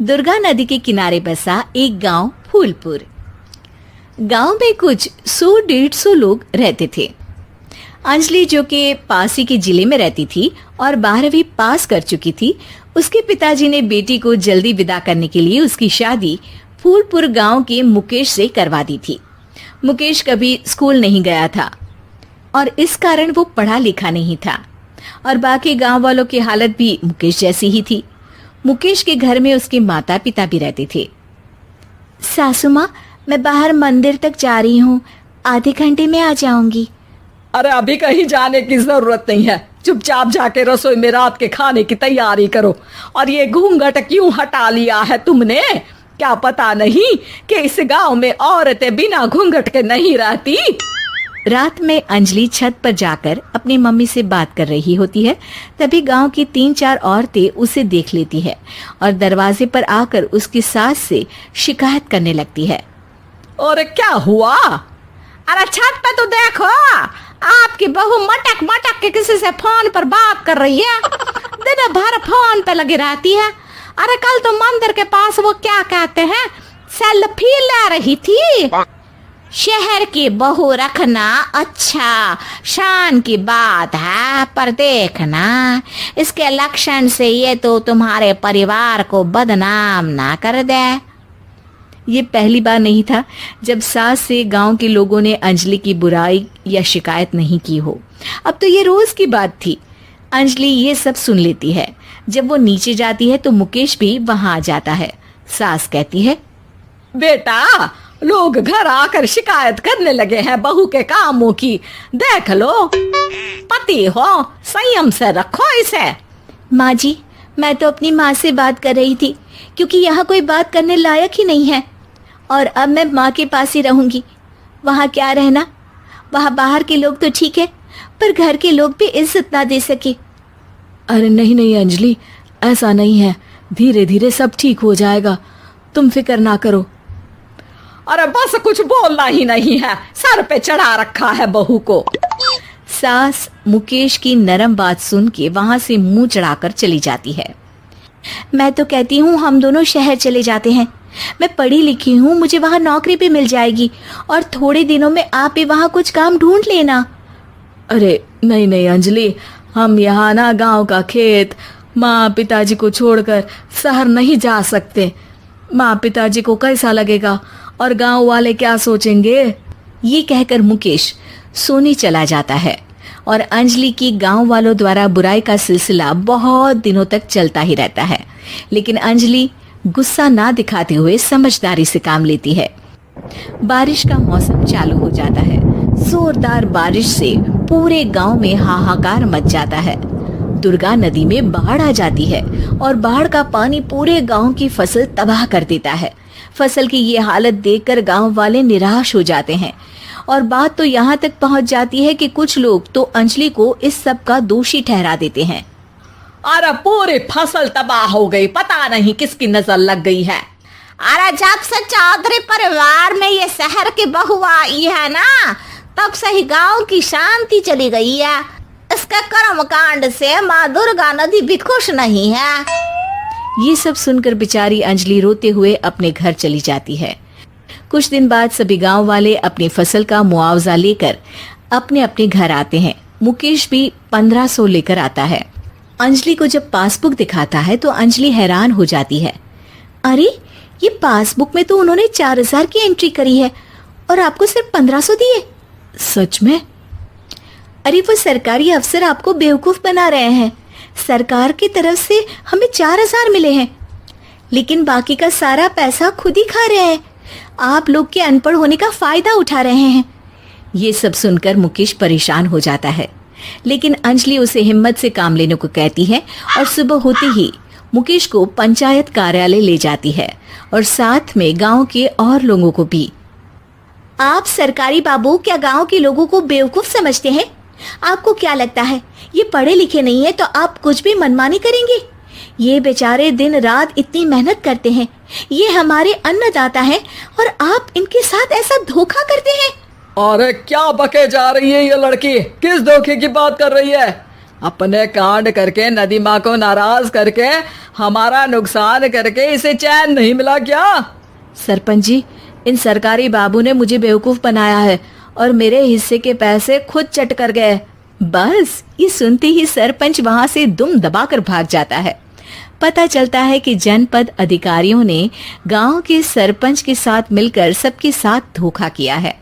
दुर्गा नदी के किनारे बसा एक गांव फूलपुर। गांव में कुछ 100-150 लोग रहते थे। अंजलि, जो कि पास ही के जिले में रहती थी और 12वीं पास कर चुकी थी, उसके पिताजी ने बेटी को जल्दी विदा करने के लिए उसकी शादी फूलपुर गांव के मुकेश से करवा दी थी। मुकेश कभी स्कूल नहीं गया था और इस कारण वो पढ़ा लिखा नहीं था और बाकी गांव वालों की हालत भी मुकेश जैसी ही थी। मुकेश के घर में उसके माता पिता भी रहते थे। सासू माँ, मैं बाहर मंदिर तक जा रही हूँ, आधे घंटे में आ जाऊंगी। अरे अभी कहीं जाने की जरूरत नहीं है, चुपचाप जाके रसोई में रात के खाने की तैयारी करो। और ये घूंघट क्यों हटा लिया है तुमने? क्या पता नहीं कि इस गांव में औरतें बिना घूंघट के नहीं रहती। रात में अंजलि छत पर जाकर अपनी मम्मी से बात कर रही होती है। तभी गांव की 3-4 औरतें उसे देख लेती है और दरवाजे पर आकर उसकी सास से शिकायत करने लगती है। और क्या हुआ? अरे छत पे तो देखो, आपकी बहू मटक मटक के किसी से फोन पर बात कर रही है। दिन भर फोन पे लगी रहती है। अरे कल तो मंदिर के पास वो क्या कहते हैं, सेल्फी ले रही थी। शहर की बहू रखना अच्छा शान की बात है, पर देखना इसके लक्षण से ये तो तुम्हारे परिवार को बदनाम ना कर दे। ये पहली बार नहीं था जब सास से गांव के लोगों ने अंजलि की बुराई या शिकायत नहीं की हो। अब तो ये रोज की बात थी। अंजलि ये सब सुन लेती है। जब वो नीचे जाती है तो मुकेश भी वहां आ जाता है। सास कहती है, बेटा, लोग घर आकर शिकायत करने लगे हैं बहू के कामों की। देख लो, पति हो, संयम से रखो इसे। माँ जी, मैं तो अपनी माँ से बात कर रही थी क्योंकि यहाँ कोई बात करने लायक ही नहीं है और अब मैं माँ के पास ही रहूंगी। वहाँ क्या रहना, वहाँ बाहर के लोग तो ठीक है पर घर के लोग भी इज्जत ना दे सके। अरे नहीं नहीं अंजलि, ऐसा नहीं है, धीरे धीरे सब ठीक हो जाएगा, तुम फिक्र ना करो। अरे बस कुछ बोलना ही नहीं है, सर पे चढ़ा रखा है बहू को। सास मुकेश की नरम बात सुन के वहां से मुंह चढ़ाकर चली जाती है। मैं तो कहती हूँ हम दोनों शहर चले जाते हैं। मैं पढ़ी लिखी हूँ, मुझे वहाँ नौकरी भी मिल जाएगी और थोड़े दिनों में आप भी वहाँ कुछ काम ढूंढ लेना। अरे नहीं नहीं अंजलि, हम यहाँ ना गांव का खेत, माँ पिताजी को छोड़कर शहर नहीं जा सकते। माँ पिताजी को कैसा लगेगा और गांव वाले क्या सोचेंगे? ये कहकर मुकेश सोने चला जाता है और अंजलि की गांव वालों द्वारा बुराई का सिलसिला बहुत दिनों तक चलता ही रहता है। लेकिन अंजलि गुस्सा ना दिखाते हुए समझदारी से काम लेती है। बारिश का मौसम चालू हो जाता है। जोरदार बारिश से पूरे गांव में हाहाकार मच जाता है। दुर्गा नदी में बाढ़ आ जाती है और बाढ़ का पानी पूरे गांव की फसल तबाह कर देता है। फसल की ये हालत देखकर गांव वाले निराश हो जाते हैं और बात तो यहाँ तक पहुँच जाती है कि कुछ लोग तो अंजलि को इस सब का दोषी ठहरा देते हैं। अरे पूरी फसल तबाह हो गई, पता नहीं किसकी नजर लग गई है। अरे जब से चौधरी परिवार में ये शहर की बहू आई है ना, तब से ही गांव की शांति चली गई है। इसके कर्म कांड से माँ दुर्गा नदी भी खुश नहीं है। ये सब सुनकर बेचारी अंजलि रोते हुए अपने घर चली जाती है। कुछ दिन बाद सभी गांव वाले अपनी फसल का मुआवजा लेकर अपने अपने घर आते हैं। मुकेश भी 1500 लेकर आता है। अंजलि को जब पासबुक दिखाता है तो अंजलि हैरान हो जाती है। अरे, ये पासबुक में तो उन्होंने 4000 की एंट्री करी है और आपको सिर्फ 1500 दिए। सच में? अरे, वो सरकारी अफसर आपको बेवकूफ बना रहे हैं। सरकार की तरफ से हमें 4000 मिले हैं, लेकिन बाकी का सारा पैसा खुद ही खा रहे हैं। आप लोग के अनपढ़ होने का फायदा उठा रहे हैं। ये सब सुनकर मुकेश परेशान हो जाता है, लेकिन अंजलि उसे हिम्मत से काम लेने को कहती है और सुबह होते ही मुकेश को पंचायत कार्यालय ले जाती है और साथ में गांव के और लोगों को भी। आप सरकारी बाबू क्या गांव के लोगों को बेवकूफ समझते हैं? आपको क्या लगता है ये पढ़े लिखे नहीं है तो आप कुछ भी मनमानी करेंगे? ये बेचारे दिन रात इतनी मेहनत करते हैं, ये हमारे अन्नदाता हैं और आप इनके साथ ऐसा धोखा करते हैं। अरे क्या बके जा रही है ये लड़की, किस धोखे की बात कर रही है? अपने कांड करके नदी माँ को नाराज करके हमारा नुकसान करके इसे चैन नहीं मिला क्या? सरपंच जी, इन सरकारी बाबू ने मुझे बेवकूफ बनाया है और मेरे हिस्से के पैसे खुद चट कर गए। बस ये सुनते ही सरपंच वहां से दुम दबाकर भाग जाता है। पता चलता है कि जनपद अधिकारियों ने गांव के सरपंच के साथ मिलकर सबके साथ धोखा किया है।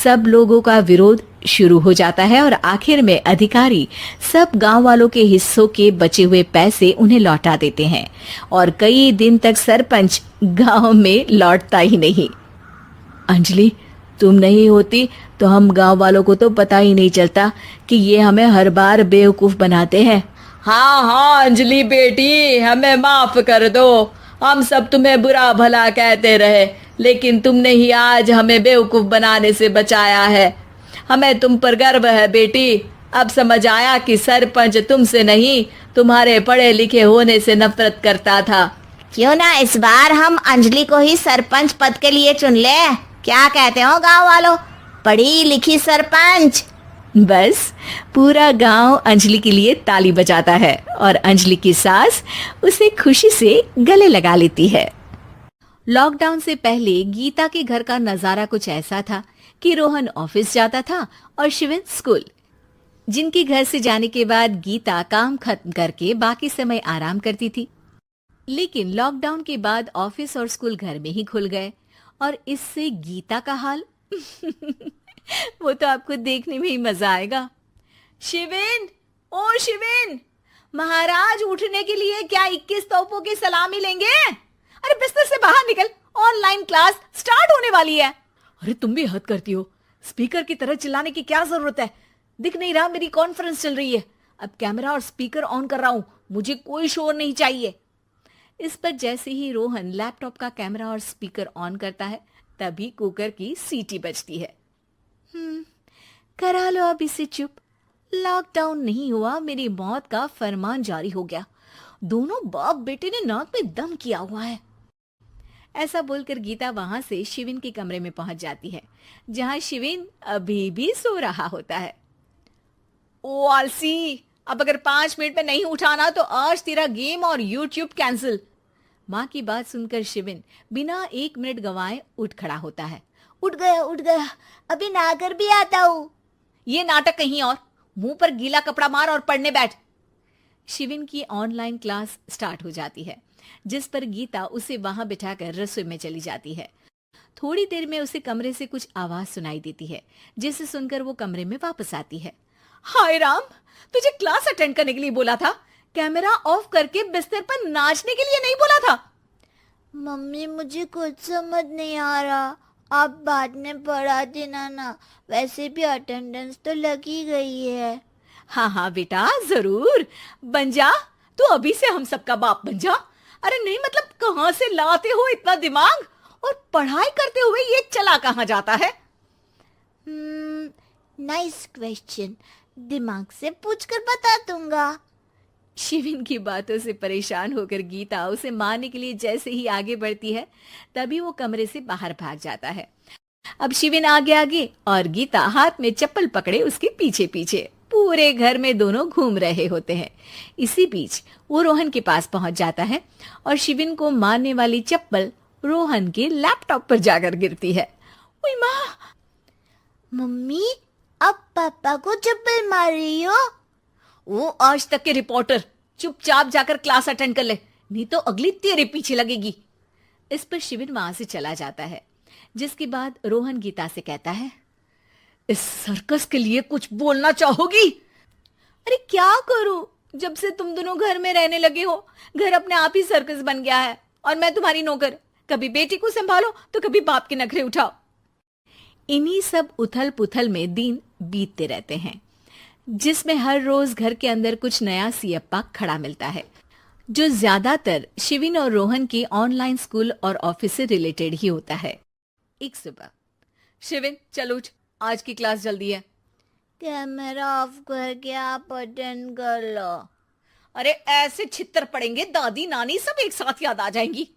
सब लोगों का विरोध शुरू हो जाता है और आखिर में अधिकारी सब गांव वालों के हिस्सों के बचे हुए पैसे उन्हें लौटा देते हैं और कई दिन तक सरपंच गांव में लौटता ही नहीं। अंजलि, तुम नहीं होती तो हम गांव वालों को तो पता ही नहीं चलता कि ये हमें हर बार बेवकूफ बनाते हैं। हाँ हाँ अंजलि बेटी, हमें माफ कर दो। हम सब तुम्हें बुरा भला कहते रहे, लेकिन तुमने ही आज हमें बेवकूफ बनाने से बचाया है। हमें तुम पर गर्व है बेटी। अब समझ आया कि सरपंच तुमसे नहीं, तुम्हारे पढ़े लिखे होने से नफरत करता था। क्यों ना इस बार हम अंजलि को ही सरपंच पद के लिए चुन ले। क्या कहते हो गांव वालों? पढ़ी लिखी सरपंच। बस पूरा गांव अंजलि के लिए ताली बजाता है और अंजलि की सास उसे खुशी से गले लगा लेती है। लॉकडाउन से पहले गीता के घर का नजारा कुछ ऐसा था कि रोहन ऑफिस जाता था और शिवन स्कूल। जिनके घर से जाने के बाद गीता काम खत्म करके बाकी समय आराम करती थी। लेकिन लॉकडाउन के बाद ऑफिस और स्कूल घर में ही खुल गए और इससे गीता का हाल वो तो आपको देखने में ही मजा आएगा। शिवेन, ओ शिवेन, महाराज उठने के लिए क्या 21 तोपों की सलामी लेंगे? अरे बिस्तर से बाहर निकल, ऑनलाइन क्लास स्टार्ट होने वाली है। अरे तुम भी हद करती हो, स्पीकर की तरह चिल्लाने की क्या जरूरत है? दिख नहीं रहा मेरी कॉन्फ्रेंस चल रही है। अब कैमरा और स्पीकर ऑन कर रहा हूं, मुझे कोई शोर नहीं चाहिए। इस पर जैसे ही रोहन लैपटॉप का कैमरा और स्पीकर ऑन करता है तभी कुकर की सीटी बजती है। करा लो अब इसे चुप। लॉकडाउन नहीं हुआ, मेरी मौत का फरमान जारी हो गया। दोनों बाप बेटे ने नाक में दम किया हुआ है। ऐसा बोलकर गीता वहां से शिविन के कमरे में पहुंच जाती है, जहां शिविन अभी भी सो रहा होता है। ओ आलसी, अब अगर 5 मिनट में नहीं उठाना तो आज तेरा गेम और यूट्यूब कैंसिल। माँ की बात सुनकर शिविन बिना 1 मिनट गंवाए उठ खड़ा होता है। उठ गया, अभी नहाकर भी आता हूँ। ये नाटक कहीं और, मुंह पर गीला कपड़ा मार और पढ़ने बैठ। शिविन की ऑनलाइन क्लास स्टार्ट हो जाती है, जिस पर गीता उसे वहां बिठाकर रसोई में चली जाती है। थोड़ी देर में उसे कमरे से कुछ आवाज सुनाई देती है, जिसे सुनकर वो कमरे में वापस आती है। हाय राम, तुझे क्लास अटेंड करने के लिए बोला था, कैमरा ऑफ करके बिस्तर पर नाचने के लिए नहीं बोला था। मम्मी मुझे कुछ समझ नहीं आ रहा, आप बाद में पढ़ा देना ना, वैसे भी अटेंडेंस तो लगी गई है। हाँ हाँ बेटा, जरूर बन जा, तू अभी से हम सबका बाप बन जा। अरे नहीं मतलब कहाँ से लाते हो इतना दिमाग, और पढ़ाई करते हुए ये चला कहाँ जाता है? नाइस क्वेश्चन, दिमाग से पूछकर बता दूंगा। शिविन की बातों से परेशान होकर गीता उसे मारने के लिए जैसे ही आगे बढ़ती है तभी वो कमरे से बाहर भाग जाता है। अब शिविन आगे आगे और गीता हाथ में चप्पल पकड़े उसके पीछे पीछे पूरे घर में दोनों घूम रहे होते हैं। इसी बीच वो रोहन के पास पहुंच जाता है और शिविन को मारने वाली चप्पल रोहन के लैपटॉप पर जाकर गिरती है। ओए माँ! मम्मी, अब पापा को चप्पल मार रही हो? वो आज तक के रिपोर्टर, चुपचाप जाकर क्लास अटेंड कर ले, नहीं तो अगली तेरे पीछे लगेगी। इस पर शिविन वहां से चला जाता है, जिसके बाद रोहन गीता से कहता है, इस सर्कस के लिए कुछ बोलना चाहोगी? अरे क्या करूं, जब से तुम दोनों घर में रहने लगे हो, घर अपने आप ही सर्कस बन गया है और मैं तुम्हारी नौकर। कभी बेटी को संभालो तो कभी बाप के नखरे उठाओ। इन्हीं सब उथल पुथल में दिन बीतते रहते हैं, जिसमें हर रोज घर के अंदर कुछ नया सियप्पा खड़ा मिलता है, जो ज्यादातर शिविन और रोहन की ऑनलाइन स्कूल और ऑफिस से रिलेटेड ही होता है। एक सुबह, शिविन चल उठ, आज की क्लास जल्दी है। कैमरा ऑफ करके आप अटेंड कर लो। अरे ऐसे छित्तर पड़ेंगे, दादी नानी सब एक साथ याद आ जाएंगी।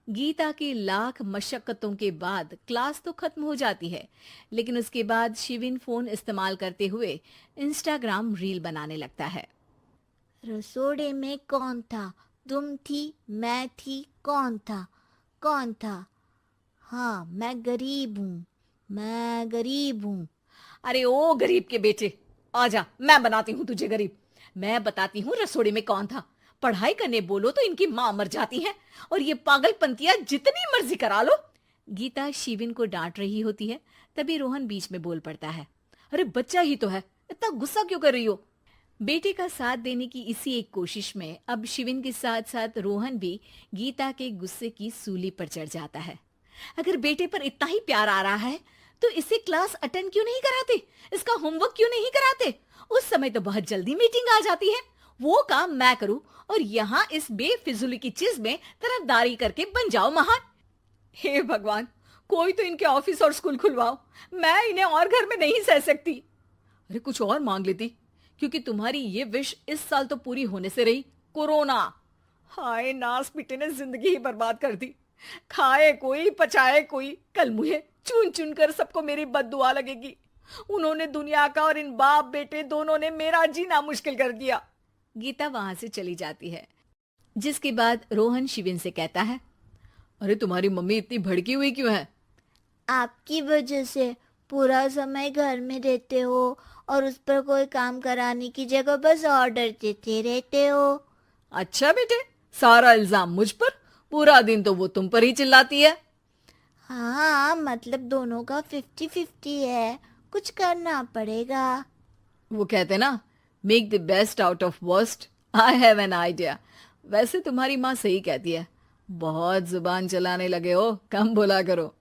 गीता की लाख मशक्कतों के बाद क्लास तो खत्म हो जाती है, लेकिन उसके बाद शिविन फोन इस्तेमाल करते हुए इंस्टाग्राम रील बनाने लगता है। रसोड़े में कौन था? तुम थी, मैं थी, कौन था? कौन था? हाँ, मैं गरीब हूँ, मैं गरीब हूँ। अरे ओ गरीब के बेटे, आजा, मैं बनाती हूँ तुझे गरीब। मैं बताती हूँ रसोड़े में कौन था। पढ़ाई करने बोलो तो इनकी माँ मर जाती है, और ये पागलपंतियां जितनी मर्जी करा लो। गीता शिविन को डांट रही होती है, तभी रोहन बीच में बोल पड़ता है। अरे बच्चा ही तो है, इतना गुस्सा क्यों कर रही हो? बेटे का साथ देने की इसी एक कोशिश में अब शिविन के साथ साथ रोहन भी गीता के गुस्से की सूली पर चढ़ जाता है। अगर बेटे पर इतना ही प्यार आ रहा है तो इसे क्लास अटेंड क्यों नहीं कराते, इसका होमवर्क क्यों नहीं कराते? उस समय तो बहुत जल्दी मीटिंग आ जाती है, वो काम मैं करूं और यहाँ इस बेफिजुली की चीज में तरफदारी करके बन जाओ महान। हे भगवान, कोई तो इनके ऑफिस और स्कूल खुलवाओ, मैं इन्हें और घर में नहीं सह सकती। अरे कुछ और मांग लेती, क्योंकि तुम्हारी ये विश इस साल तो पूरी होने से रही, कोरोना। हाय, नास पीटे ने जिंदगी ही बर्बाद कर दी। खाए कोई पचाए कोई, कल मुझे चुन चुन कर सबको मेरी बद्दुआ लगेगी। उन्होंने दुनिया का और इन बाप बेटे दोनों ने मेरा जीना मुश्किल कर दिया। गीता वहां से चली जाती है, जिसके बाद रोहन शिविन से कहता है, अरे तुम्हारी मम्मी इतनी भड़की हुई क्यों है? आपकी वजह से पूरा समय घर में रहते हो और उस पर कोई काम कराने की जगह बस ऑर्डर देते रहते हो। अच्छा बेटे, सारा इल्जाम मुझ पर? पूरा दिन तो वो तुम पर ही चिल्लाती है। हाँ, मतलब दोनों का 50-50 है, कुछ करना पड़ेगा। वो कहते ना, make the best out of worst. I have an idea. वैसे तुम्हारी माँ सही कहती है, बहुत जुबान चलाने लगे हो, कम बोला करो।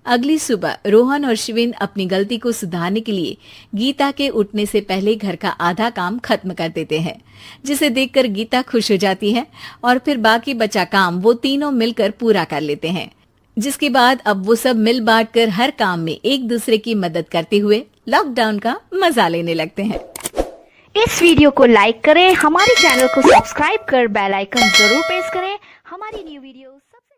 अगली सुबह रोहन और शिविन अपनी गलती को सुधारने के लिए गीता के उठने से पहले घर का आधा काम खत्म कर देते हैं, जिसे देखकर गीता खुश हो जाती है और फिर बाकी बचा काम वो तीनों मिलकर पूरा कर लेते हैं। जिसके बाद अब वो सब मिल बांट कर हर काम में एक दूसरे की मदद करते हुए लॉकडाउन का मजा लेने लगते हैं। इस वीडियो को लाइक करें, हमारे चैनल को सब्सक्राइब कर बेल आइकन जरूर प्रेस करें। हमारी न्यू वीडियो सबसे